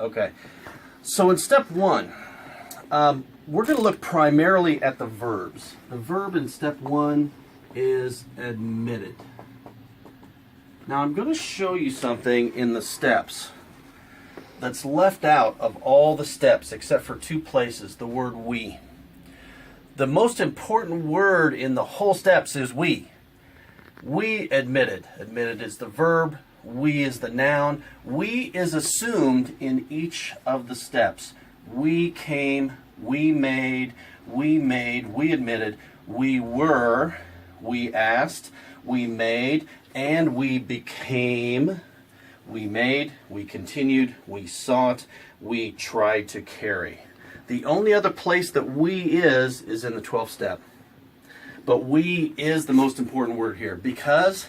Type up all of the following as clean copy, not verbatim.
Okay. So in step one, we're going to look primarily at the verbs. The verb in step one is admitted. Now I'm going to show you something in the steps that's left out of all the steps except for two places, the word we. The most important word in the whole steps is we. We admitted. Admitted is the verb. We is the noun. We is assumed in each of the steps. We came, we made, we admitted, we were, we asked, we made, and we became. We made, we continued, we sought, we tried to carry. The only other place that we is in the 12th step. But we is the most important word here because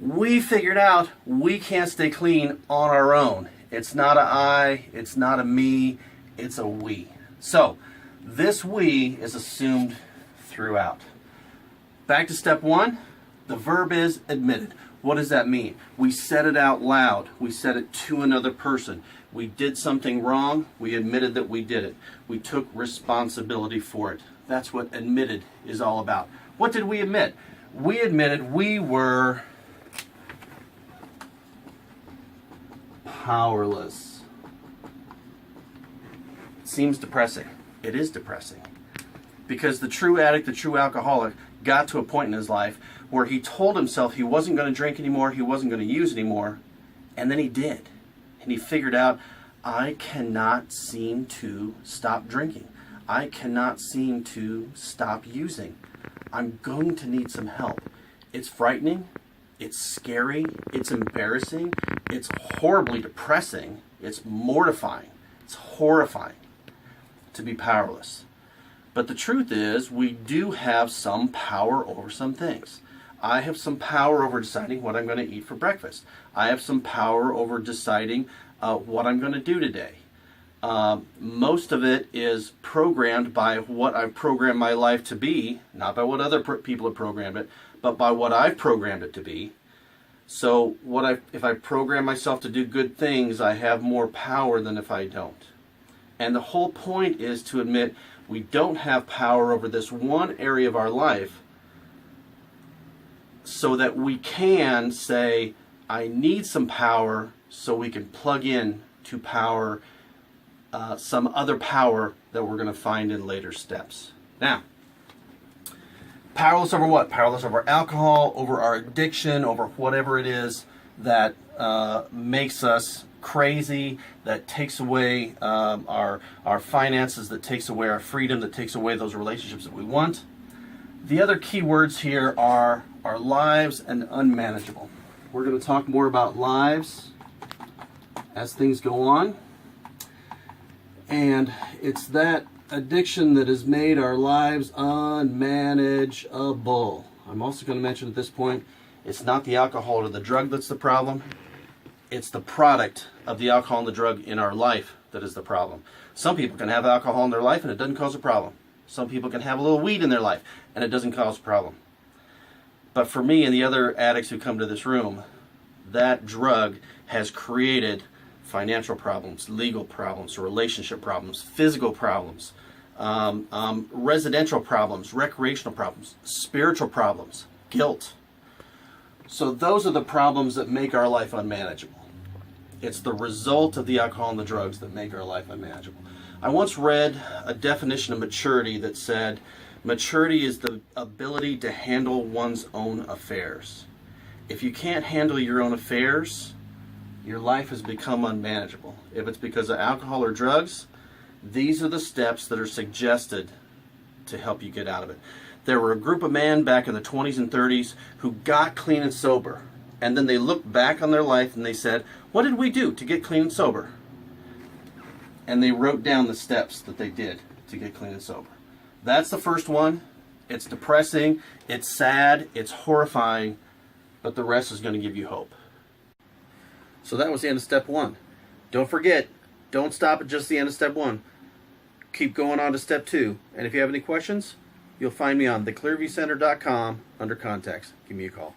we figured out we can't stay clean on our own. It's not a I, it's not a me, it's a we. So this we is assumed throughout. Back to step one, the verb is admitted. What does that mean? We said it out loud. We said it to another person. We did something wrong. We admitted that we did it. We took responsibility for it. That's what admitted is all about. What did we admit? We admitted we were powerless. It seems depressing. It is depressing. Because the true addict, the true alcoholic, got to a point in his life where he told himself he wasn't going to drink anymore, he wasn't going to use anymore, and then he did. And he figured out, I cannot seem to stop drinking. I cannot seem to stop using. I'm going to need some help. It's frightening, it's scary, it's embarrassing, it's horribly depressing, it's mortifying, it's horrifying to be powerless. But the truth is, we do have some power over some things. I have some power over deciding what I'm going to eat for breakfast. I have some power over deciding what I'm going to do today. Most of it is programmed by what I've programmed my life to be, not by what other people have programmed it, but by what I've programmed it to be. So if I program myself to do good things, I have more power than if I don't. And the whole point is to admit we don't have power over this one area of our life, so that we can say, I need some power, so we can plug in to power some other power that we're going to find in later steps. Now, powerless over what? Powerless over alcohol, over our addiction, over whatever it is that makes us crazy, that takes away our finances, that takes away our freedom, that takes away those relationships that we want. The other key words here are our lives and unmanageable. We're going to talk more about lives as things go on. And it's that addiction that has made our lives unmanageable. I'm also going to mention at this point, it's not the alcohol or the drug that's the problem. It's the product of the alcohol and the drug in our life that is the problem. Some people can have alcohol in their life and it doesn't cause a problem. Some people can have a little weed in their life and it doesn't cause a problem. But for me and the other addicts who come to this room, that drug has created financial problems, legal problems, relationship problems, physical problems, residential problems, recreational problems, spiritual problems, guilt. So those are the problems that make our life unmanageable. It's the result of the alcohol and the drugs that make our life unmanageable. I once read a definition of maturity that said, maturity is the ability to handle one's own affairs. If you can't handle your own affairs, your life has become unmanageable. If it's because of alcohol or drugs, these are the steps that are suggested to help you get out of it. There were a group of men back in the 20s and 30s who got clean and sober. And then they looked back on their life and they said, what did we do to get clean and sober? And they wrote down the steps that they did to get clean and sober. That's the first one. It's depressing, it's sad, it's horrifying, but the rest is going to give you hope. So that was the end of step one. Don't forget, don't stop at just the end of step one. Keep going on to step two. And if you have any questions, you'll find me on theclearviewcenter.com under contacts. Give me a call.